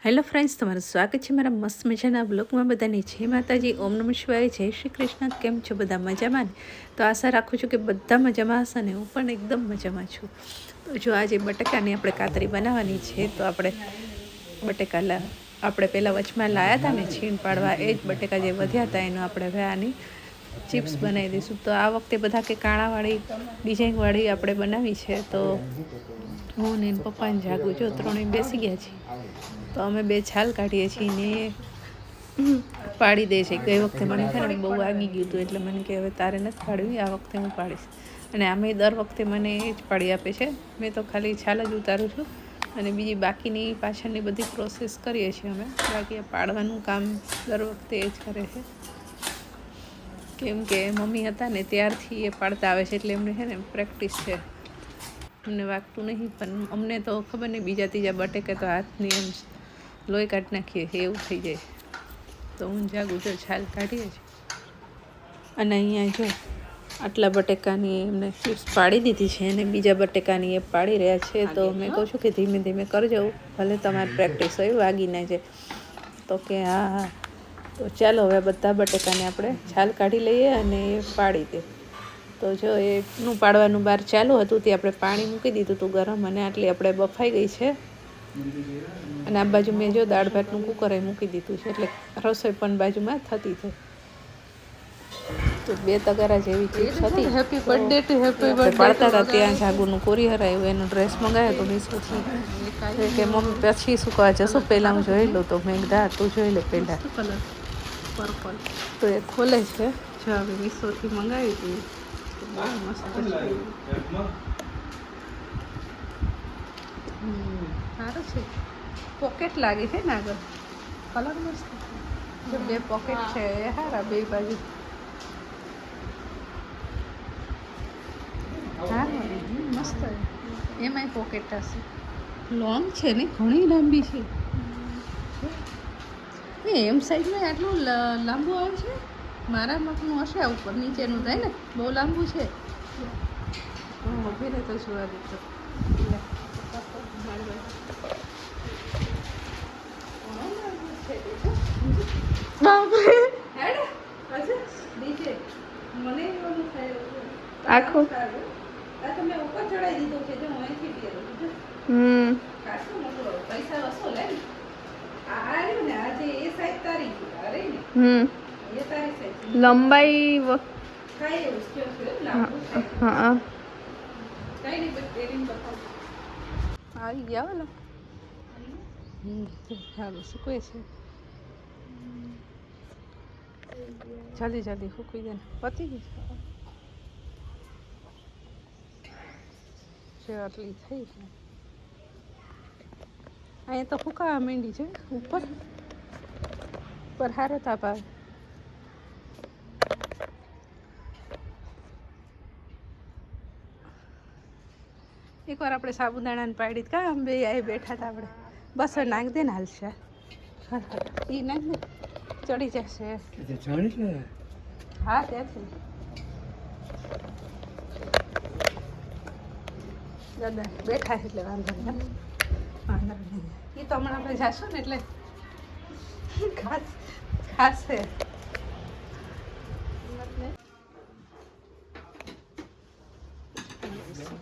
Hello friends, તમારું સ્વાગત છે મારા મસ્ત મજાના બ્લોગમાં. બધાને જય માતાજી, ઓમ નમઃ શિવાય, જય શ્રી કૃષ્ણ. કેમ છો બધા? મજામાં ને? તો આશા રાખું છું કે બધા મજામાં હશે ને હું પણ એકદમ મજામાં છું. તો જો આજે બટાકાની આપણે કાતરી બનાવવાની છે. તો આપણે બટાકા આપણે પહેલાં વચમાં લાવ્યા હતા ને છીણ પાડવા, એ જ બટાકા જે વધ્યા હતા એનો આપણે હવે આની ચિપ્સ બનાવી દઈશું. તો આ વખતે બધા કે કાણાવાળી ડિઝાઇનવાળી આપણે બનાવી છે. તો હું ને પપ્પાને જાગું જો ત્રણેય બેસી ગયા છીએ. તો અમે બે છાલ કાઢીએ છીએ ને પાડી દે છે. ગઈ વખતે મને ખરે બહુ વાગી ગયું હતું એટલે મને કે હવે તારે નથી પાડવી, આ વખતે હું પાડીશ. અને આમે દર વખતે મને એ જ પાડી આપે છે. મેં તો ખાલી છાલ જ ઉતારું છું અને બીજી બાકીની પાછળની બધી પ્રોસેસ કરીએ છીએ અમે. બાકી પાડવાનું કામ દર વખતે એ જ કરે છે, કેમ કે મમ્મી હતા ને ત્યારથી એ પાડતા આવે છે એટલે એમને છે ને પ્રેક્ટિસ છે. અમને વાગતું નહીં, પણ અમને તો ખબર નહીં, બીજા ત્રીજા બટેકે તો હાથની એમ લોહી કાઢી નાખીએ એવું થઈ જાય. તો હું જાગું જો છાલ કાઢીએ છીએ. અને અહીંયા જો આટલા બટેકાની એમને ચિપ્સ પાડી દીધી છે અને બીજા બટેકાની એ પાડી રહ્યા છે. તો મેં કહું છું કે ધીમે ધીમે કરજો, ભલે તમારી પ્રેક્ટિસ હોય, વાગી ના જાય. તો કે હા હા. તો ચાલો હવે બધા બટેકાને આપણે છાલ કાઢી લઈએ અને એ પાડી દે. તો જો એનું પાડવાનું બહાર ચાલુ હતું તે આપણે પાણી મૂકી દીધું હતું ગરમ, અને આટલી આપણે બફાઈ ગઈ છે. અને આ બાજુ મેં જો દાળ ભાતનું કુકર એ મૂકી દીધું છે એટલે રસોઈ પણ બાજુમાં થતી થઈ. તો 2 તગારા જેવી ચીપ્સ હતી. Happy birthday to happy birthday પાડતા હતા ત્યાં જાગુનું કોરિયર આવ્યું, એનો ડ્રેસ મંગાવ્યો તો મીશોથી. કે મમ્મી પછી શું કહવા જશું, પહેલાં હું જોઈ લઉં. તો મેં કીધા તું જોઈ લે પહેલાં. પર્પલ તો એ ખોલે છે. જો હવે મીશોથી મંગાવી હતી, બહુ મસ્ત છે. સારું છે. પોકેટ લાગે છે ને આગળ, કલર મસ્ત. જો 2 પોકેટ છે એ સારા, 2 બાજુ. હા મસ્ત. એમાંય પોકેટ હશે. લોંગ છે ને, ઘણી લાંબી છે. એમ સાઈઝમાં આટલું લાંબુ આવે છે. મારા મકનું હશે આ ઉપર નીચેનું થાય ને, બહુ લાંબુ છે. ઊભી રહે તો જોવા દીધો. આખું તમે ઉપર ચડાવી દીધું છે. જો અહીંથી પૈસા વસૂલ હે ને. આ રહ્યું ને, આજે એ સાઈઝ તારી અરે ને એ તારી સાઈઝ લંબાઈ થાય એવું છે. હા કઈ નહીં, બસ પહેરીને બતાવું. આવી ગયા ઓલા. ચાલો સૂકવે છે. જલ્દી જલ્દી સૂકવી દે ને, પતી ગઈ છે આટલી થઈ છે. અહીંયા તો ફૂંકાવા માંડી છે ઉપર પર હારો તાપ આવે. એકવાર આપણે સાબુદાણાને પાડી કા આમ બે આ બેઠા હતા આપણે. બસ નાખ દે ને, હાલશે. એ નાખ દે, ચડી જશે. હા ત્યાંથી દાદા બેઠા એટલે વાંધો નહીં. વાંધો નહીં. એ તો હમણાં આપણે જઈશું ને એટલે ખાસ છે.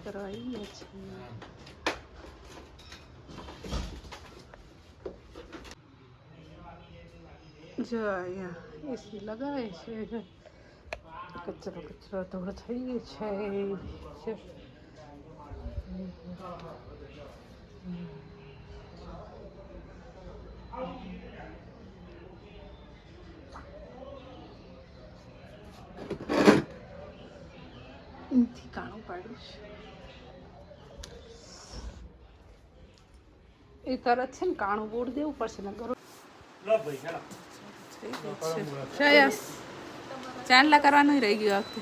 કરવા આવીએ છીએ. જો અહીંયા એસી લગાવે છે. કચરો કચરો ધૂળ થઈ ગયો છે. એથી કાણું પાડ્યું છે. એ તરત છે ને કાણું બોડ દેવું પડશે ને. શ્રેયસ ચાંદલા કરવાનું રહી ગયું આ વખતે.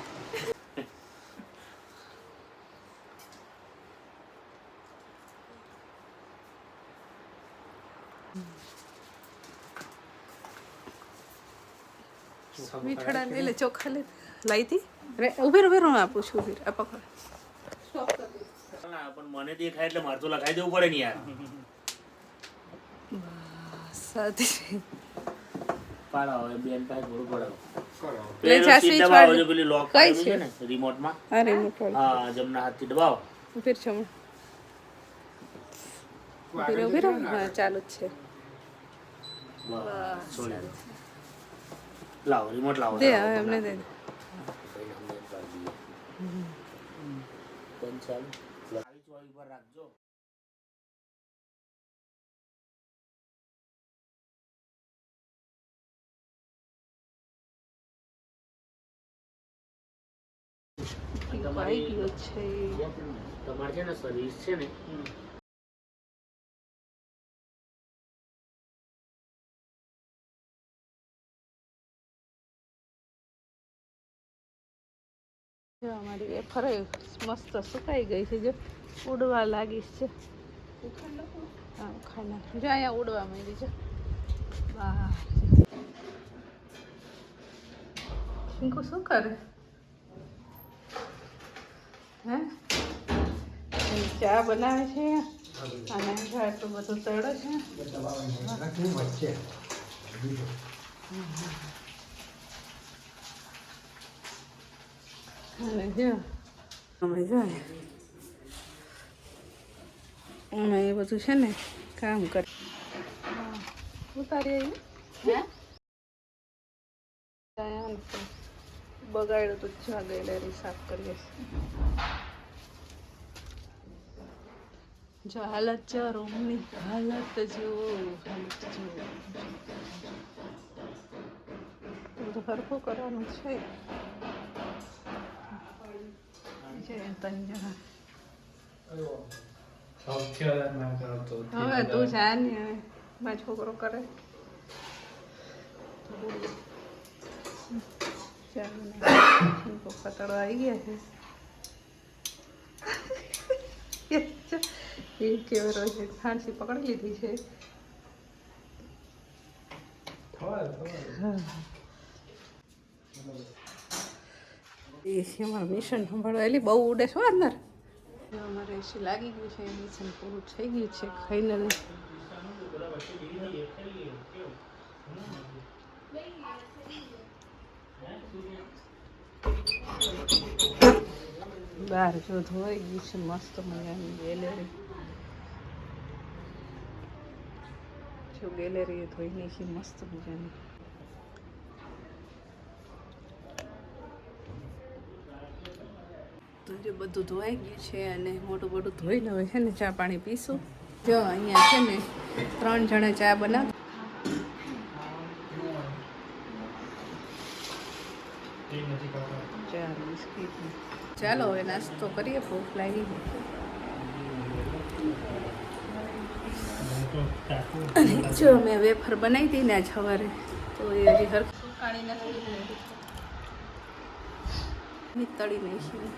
મીઠડા લઈ લે, ચોખા લે. લાવી હતી ઉભેર હું આપું છું. ઉભેર આ પકડ. પણ મને દેખાય એટલે મારે તો લખાઈ દેવું પડે ને યાર. સાથી પાડો હવે બેન પાસે થોડું પડાવો લે જા સ્વિચ વાળ પેલી લોક કઈ છે છે ને રિમોટ માં હા રિમોટ વાળ હા જમના હાથથી દબાવો ફિર છો ઉભી રહો હા ચાલુ જ છે બસ છોડી દો લાવો રિમોટ લાવો દે હવે એમને દે બંધ ચાલુ આવી ચોઈ પર રાખજો આવી ગયો છે તમારે છે ને સર્વિસ છે ને અમારી વેફર મસ્ત સુકાઈ ગઈ છે જો ઉડવા લાગી છે હા ખાઈ નાખ જો અહીંયા ઉડવા માંડી છે વાહ શિંકુ શું કરે હે ચા બનાવે છે અને આટલું બધું તળે છે અને જો અમે જોઈએ અમે એ બધું છે ને કામ કરે ઉતારી બગાડ્યું તો જા ગેલેરી સાફ કરીએ જો હાલત જો રૂમની હાલત જો બધું સરખું કરવાનું છે ત્રણ જણા હવે તું જા ને હવે મારો છોકરો કરે પતળો આવી ગયા છે એ કેવરો છે ખાંસી પકડી લીધી છે એ છે અમારું મિશન સંભાળવા બહુ ઉડે છો અંદર અમારે એસી લાગી ગયું છે મિશન પૂરું થઈ ગયું છે ફાઇનલી બહાર જો ધોઈ ગયું છે મસ્ત મજાની ગેલેરી જો ગેલેરી એ ધોઈ નાખી મસ્ત મજાની તો જે બધું ધોવાઈ ગયું છે અને મોટું મોટું ધોઈને હવે છે ને ચા પાણી પીશું જો અહીંયા છે ને 3 જણે ચા બનાવ ચાલો હવે નાસ્તો કરીએ ભૂખ લાગી અને જો મેં વેફર બનાવી હતી ને આજ સવારે તો એ હજી હરખું સુકાણી નથી તળી નાખી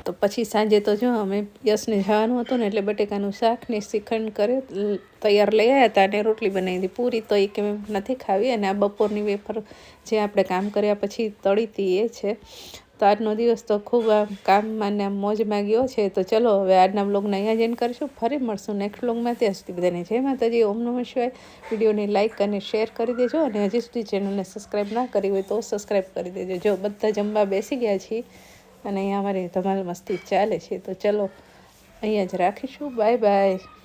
તો પછી સાંજે તો જો અમે યશને જવાનું હતું ને એટલે બટેકાનું શાક ને શ્રીખંડ કરે તૈયાર લઈ આવ્યા હતા અને રોટલી બનાવી હતી પૂરી તો એ કે નથી ખાવી અને આ બપોરની વેફર જે આપણે કામ કર્યા પછી તળી હતી એ છે તો આજનો દિવસ તો ખૂબ કામમાં ને મોજમાં ગયો છે તો ચલો હવે આજના બ્લોગને અહીંયા જ એન્ડ કરીશું ફરી મળશું નેક્સ્ટ બ્લોગમાં ત્યાં સુધી બધાને જય માતાજી ઓમ નમઃ શિવાય વિડીયોને લાઇક અને શેર કરી દેજો અને હજી સુધી ચેનલને સબસ્ક્રાઈબ ના કરી હોય તો સબસ્ક્રાઈબ કરી દેજો જો બધા જમવા બેસી ગયા છીએ અને અહીંયા અમારી ધમાલ મસ્તી ચાલે છે તો ચલો અહીંયા જ રાખીશું બાય બાય